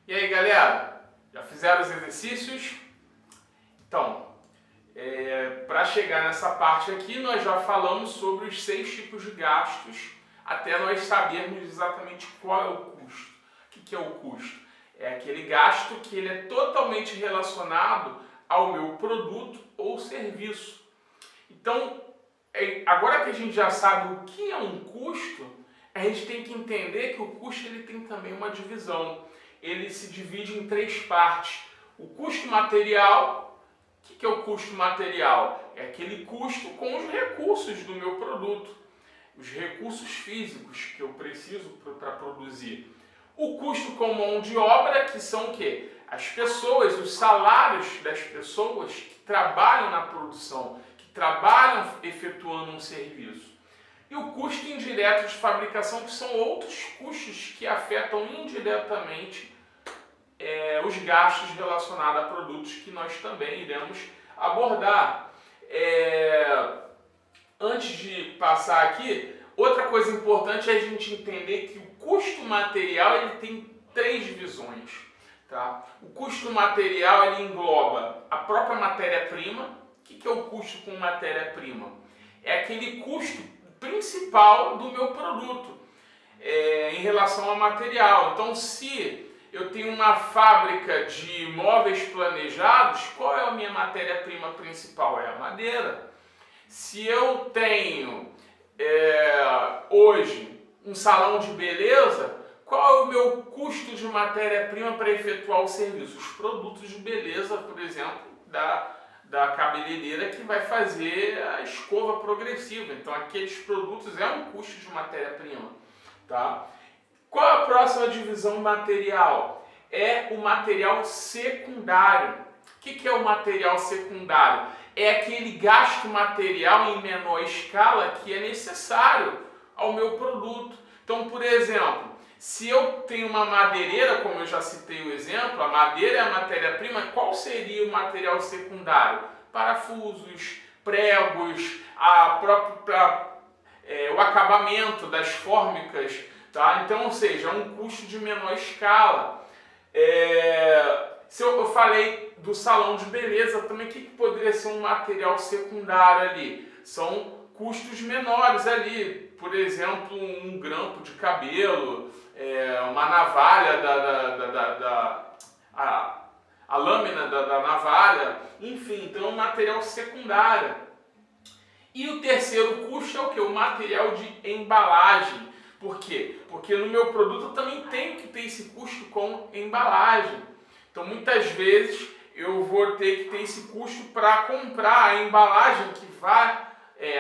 E aí, galera, já fizeram os exercícios? Então, para chegar nessa parte aqui, nós já falamos sobre os 6 tipos de gastos, até nós sabermos exatamente qual é o custo. O que é o custo? É aquele gasto que ele é totalmente relacionado ao meu produto ou serviço. Então, agora que a gente já sabe o que é um custo, a gente tem que entender que o custo ele tem também uma divisão. Ele se divide em 3 partes. O custo material. O que é o custo material? É aquele custo com os recursos do meu produto, os recursos físicos que eu preciso para produzir. O custo com mão de obra, que são o quê? As pessoas, os salários das pessoas que trabalham na produção, que trabalham efetuando um serviço. E o custo indireto de fabricação, que são outros custos que afetam indiretamente os gastos relacionados a produtos que nós também iremos abordar. Antes de passar aqui, outra coisa importante é a gente entender que o custo material ele tem 3 divisões. Tá? O custo material ele engloba a própria matéria-prima. O que é o custo com matéria-prima? É aquele custo principal do meu produto em relação ao material. Então, se eu tenho uma fábrica de móveis planejados, qual é a minha matéria-prima principal? É a madeira. Se eu tenho hoje um salão de beleza, qual é o meu custo de matéria-prima para efetuar o serviço? Os produtos de beleza, por exemplo, da cabeleireira que vai fazer a escova progressiva. Então, aqueles produtos é um custo de matéria-prima. Tá? Qual a próxima divisão material? É o material secundário. O que é o material secundário? É aquele gasto material em menor escala que é necessário ao meu produto. Então, por exemplo, se eu tenho uma madeireira, como eu já citei o exemplo, a madeira é a matéria-prima, qual seria o material secundário? Parafusos, pregos, o acabamento das fórmicas. Tá? Então, ou seja, é um custo de menor escala. Se eu falei do salão de beleza, também o que poderia ser um material secundário ali? São custos menores ali. Por exemplo, um grampo de cabelo, uma navalha, a lâmina da navalha, enfim, então é um material secundário. E o terceiro custo é o que? O material de embalagem. Por quê? Porque no meu produto eu também tenho que ter esse custo com embalagem. Então muitas vezes eu vou ter que ter esse custo para comprar a embalagem que vai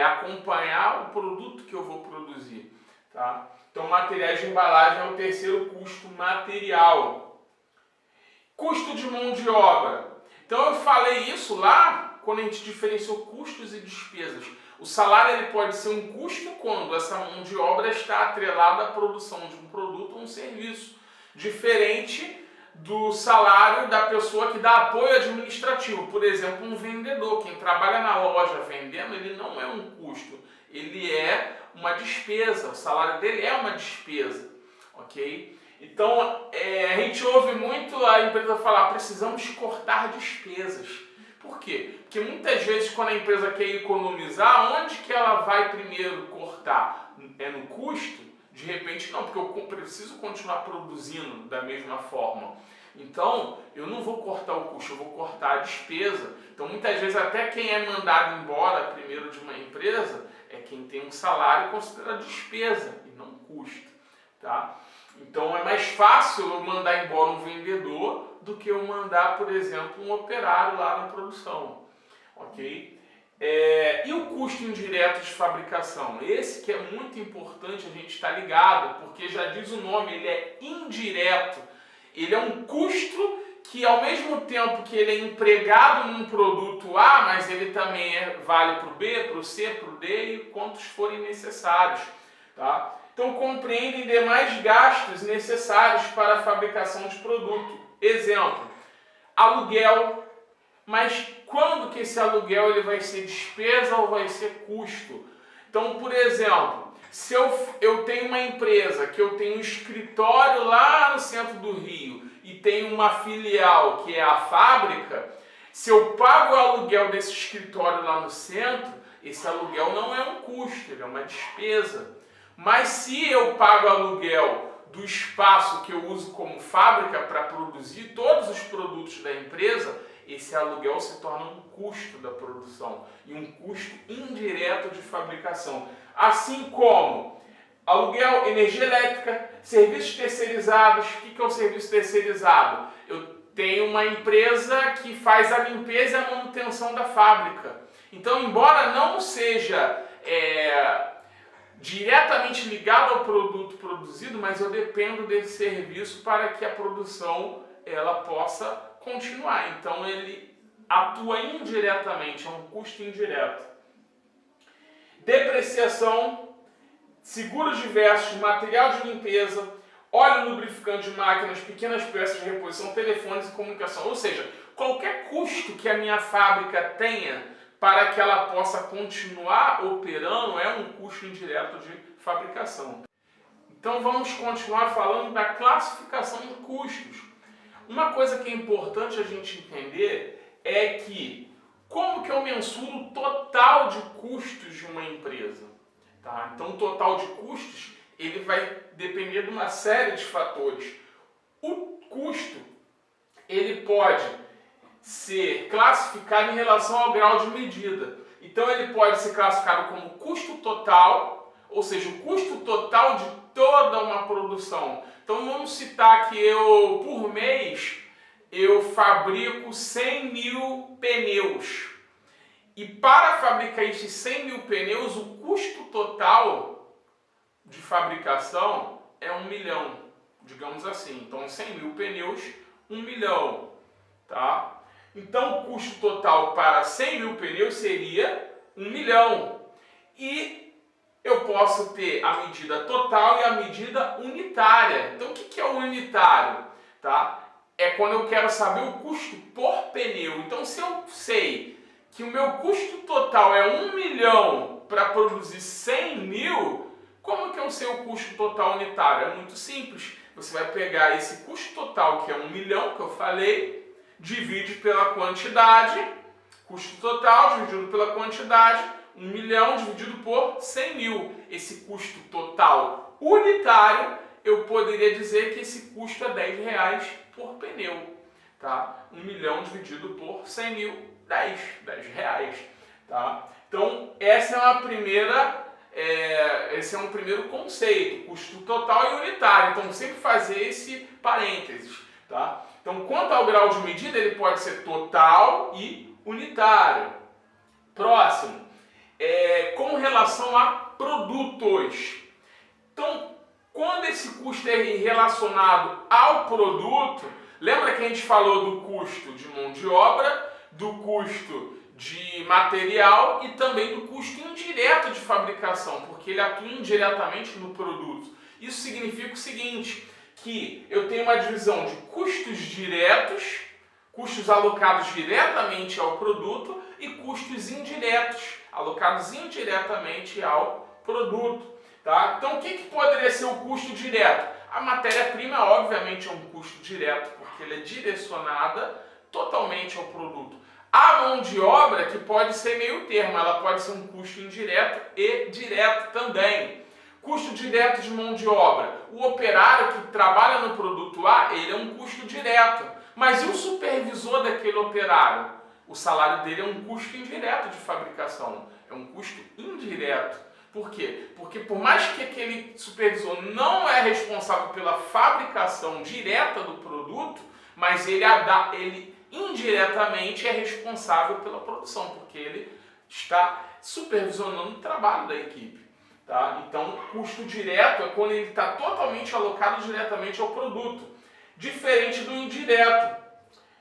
acompanhar o produto que eu vou produzir. Tá? Então materiais de embalagem é o terceiro custo material. Custo de mão de obra. Então eu falei isso lá quando a gente diferenciou custos e despesas. O salário ele pode ser um custo quando essa mão de obra está atrelada à produção de um produto ou um serviço, diferente do salário da pessoa que dá apoio administrativo. Por exemplo, um vendedor, quem trabalha na loja vendendo, ele não é um custo, ele é uma despesa, o salário dele é uma despesa, ok? Então, a gente ouve muito a empresa falar, precisamos cortar despesas. Por quê? Porque muitas vezes quando a empresa quer economizar, onde que ela vai primeiro cortar? É no custo? De repente não, porque eu preciso continuar produzindo da mesma forma. Então, eu não vou cortar o custo, eu vou cortar a despesa. Então, muitas vezes até quem é mandado embora primeiro de uma empresa é quem tem um salário considerado despesa e não custo. Tá? Então, é mais fácil eu mandar embora um vendedor do que eu mandar, por exemplo, um operário lá na produção, ok? E o custo indireto de fabricação? Esse que é muito importante a gente estar ligado, porque já diz o nome, ele é indireto. Ele é um custo que ao mesmo tempo que ele é empregado num produto A, mas ele também vale para o B, para o C, para o D e quantos forem necessários. Tá? Então compreendem demais gastos necessários para a fabricação de produto. Exemplo, aluguel, mas quando que esse aluguel ele vai ser despesa ou vai ser custo? Então, por exemplo, se eu tenho uma empresa que eu tenho um escritório lá no centro do Rio e tem uma filial que é a fábrica, se eu pago o aluguel desse escritório lá no centro, esse aluguel não é um custo, ele é uma despesa. Mas se eu pago o aluguel do espaço que eu uso como fábrica para produzir todos os produtos da empresa, esse aluguel se torna um custo da produção e um custo indireto de fabricação. Assim como aluguel, energia elétrica, serviços terceirizados. O que é o serviço terceirizado? Eu tenho uma empresa que faz a limpeza e a manutenção da fábrica. Então, embora não seja diretamente ligado ao produto produzido, mas eu dependo desse serviço para que a produção ela possa continuar. Então, ele atua indiretamente, é um custo indireto. Depreciação, seguros diversos, material de limpeza, óleo lubrificante de máquinas, pequenas peças de reposição, telefones e comunicação. Ou seja, qualquer custo que a minha fábrica tenha para que ela possa continuar operando é um custo indireto de fabricação. Então vamos continuar falando da classificação de custos. Uma coisa que é importante a gente entender é que como que eu mensuro o total de custos de uma empresa? Tá? Então o total de custos ele vai depender de uma série de fatores. O custo ele pode ser classificado em relação ao grau de medida. Então ele pode ser classificado como custo total, ou seja, o custo total de toda uma produção. Então vamos citar que por mês, eu fabrico 100 mil pneus. E para fabricar esses 100 mil pneus, o custo total de fabricação é 1 milhão, digamos assim. Então 100 mil pneus, 1 milhão. Tá? Então o custo total para 100 mil pneus seria 1 milhão. E eu posso ter a medida total e a medida unitária. Então o que é o unitário? Tá? É quando eu quero saber o custo por pneu. Então se eu sei que o meu custo total é 1 milhão para produzir 100 mil, como que eu sei o custo total unitário? É muito simples. Você vai pegar esse custo total, que é 1 milhão, que eu falei, divide pela quantidade, custo total dividido pela quantidade, 1 milhão dividido por 100 mil. Esse custo total unitário, eu poderia dizer que esse custo é R$10 por pneu. Tá? 1 milhão dividido por 100 mil, 10 reais. Tá? Então, esse é um primeiro conceito, custo total e unitário. Então, sempre fazer esse parênteses. Tá? Então, quanto ao grau de medida, ele pode ser total e unitário. Próximo, com relação a produtos. Então, quando esse custo é relacionado ao produto, lembra que a gente falou do custo de mão de obra, do custo de material e também do custo indireto de fabricação, porque ele atua indiretamente no produto. Isso significa o seguinte, que eu tenho uma divisão de custos diretos, custos alocados diretamente ao produto e custos indiretos, alocados indiretamente ao produto. Tá? Então o que poderia ser o custo direto? A matéria-prima obviamente é um custo direto, porque ela é direcionada totalmente ao produto. A mão de obra, que pode ser meio termo, ela pode ser um custo indireto e direto também. Custo direto de mão de obra. O operário que trabalha no produto A, ele é um custo direto. Mas e o supervisor daquele operário? O salário dele é um custo indireto de fabricação. É um custo indireto. Por quê? Porque por mais que aquele supervisor não é responsável pela fabricação direta do produto, mas ele indiretamente é responsável pela produção, porque ele está supervisionando o trabalho da equipe. Tá? Então, custo direto é quando ele está totalmente alocado diretamente ao produto, diferente do indireto.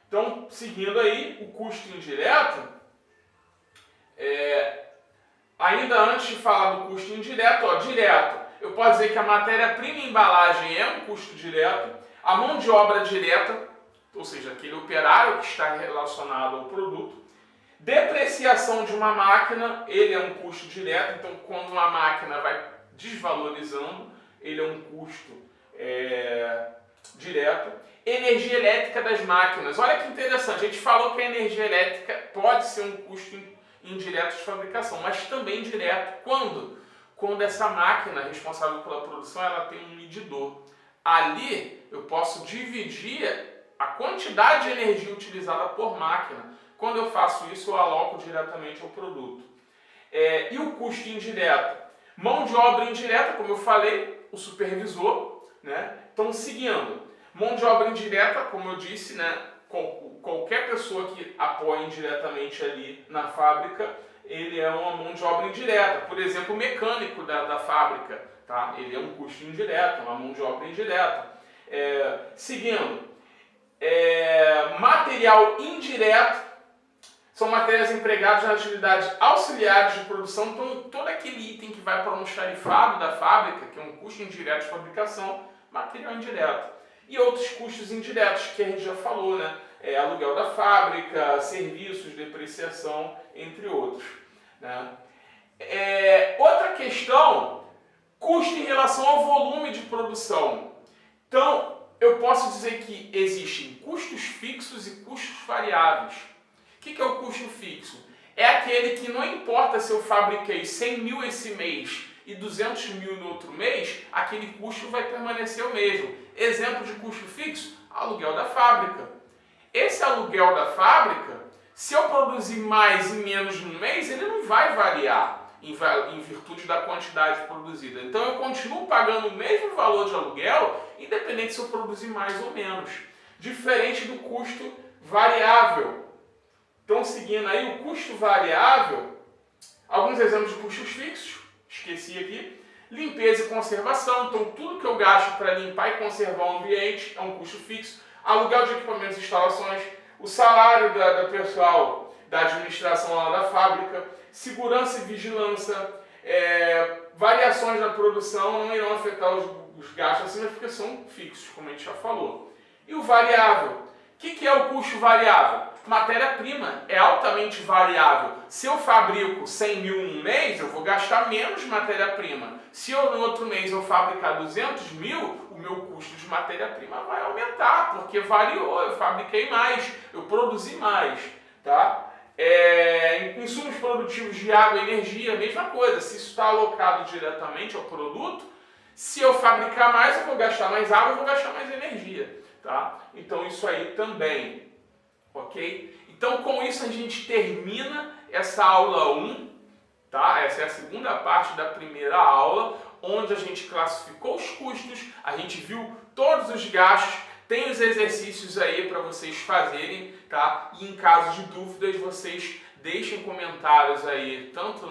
Então, seguindo aí, o custo indireto, ainda antes de falar do custo indireto, direto, eu posso dizer que a matéria-prima e embalagem é um custo direto, a mão de obra direta, ou seja, aquele operário que está relacionado ao produto. Depreciação de uma máquina, ele é um custo direto, então quando uma máquina vai desvalorizando, ele é um custo direto. Energia elétrica das máquinas. Olha que interessante, a gente falou que a energia elétrica pode ser um custo indireto de fabricação, mas também direto. Quando? Quando essa máquina responsável pela produção ela tem um medidor. Ali eu posso dividir a quantidade de energia utilizada por máquina. Quando eu faço isso, eu aloco diretamente ao produto. E o custo indireto? Mão de obra indireta, como eu falei, o supervisor, né? Então, seguindo, mão de obra indireta, como eu disse, né? Qualquer pessoa que apoia indiretamente ali na fábrica, ele é uma mão de obra indireta. Por exemplo, o mecânico da fábrica, tá? Ele é um custo indireto, uma mão de obra indireta. Seguindo, material indireto são materiais empregados nas atividades auxiliares de produção. Então, todo aquele item que vai para um almoxarifado da fábrica, que é um custo indireto de fabricação, material indireto. E outros custos indiretos, que a gente já falou, né? Aluguel da fábrica, serviços, depreciação, entre outros, né? Outra questão, custo em relação ao volume de produção. Então, eu posso dizer que existem custos fixos e custos variáveis. O que é o custo fixo? É aquele que não importa se eu fabriquei 100 mil esse mês e 200 mil no outro mês, aquele custo vai permanecer o mesmo. Exemplo de custo fixo, aluguel da fábrica. Esse aluguel da fábrica, se eu produzir mais e menos no mês, ele não vai variar em virtude da quantidade produzida. Então eu continuo pagando o mesmo valor de aluguel, independente se eu produzir mais ou menos. Diferente do custo variável. Então, seguindo aí, o custo variável, alguns exemplos de custos fixos, esqueci aqui, limpeza e conservação, então tudo que eu gasto para limpar e conservar o ambiente é um custo fixo, aluguel de equipamentos e instalações, o salário do pessoal da administração lá da fábrica, segurança e vigilância, variações na produção não irão afetar os gastos acima porque são fixos, como a gente já falou. E o variável, o que é o custo variável? Matéria-prima é altamente variável. Se eu fabrico 100 mil num mês, eu vou gastar menos matéria-prima. Se eu no outro mês eu fabricar 200 mil, o meu custo de matéria-prima vai aumentar, porque variou, eu fabriquei mais, eu produzi mais, tá? Insumos produtivos de água e energia, mesma coisa. Se isso está alocado diretamente ao produto, se eu fabricar mais, eu vou gastar mais água, eu vou gastar mais energia, tá? Então isso aí também. Ok? Então, com isso a gente termina essa aula 1, tá? Essa é a segunda parte da primeira aula, onde a gente classificou os custos, a gente viu todos os gastos, tem os exercícios aí para vocês fazerem, tá? E em caso de dúvidas, vocês deixem comentários aí, tanto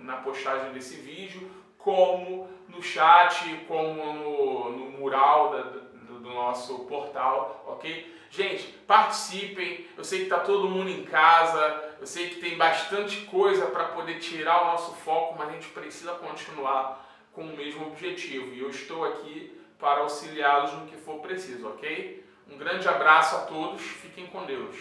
na postagem desse vídeo, como no chat, como no mural do nosso portal, ok? Gente, participem, eu sei que está todo mundo em casa, eu sei que tem bastante coisa para poder tirar o nosso foco, mas a gente precisa continuar com o mesmo objetivo e eu estou aqui para auxiliá-los no que for preciso, ok? Um grande abraço a todos, fiquem com Deus.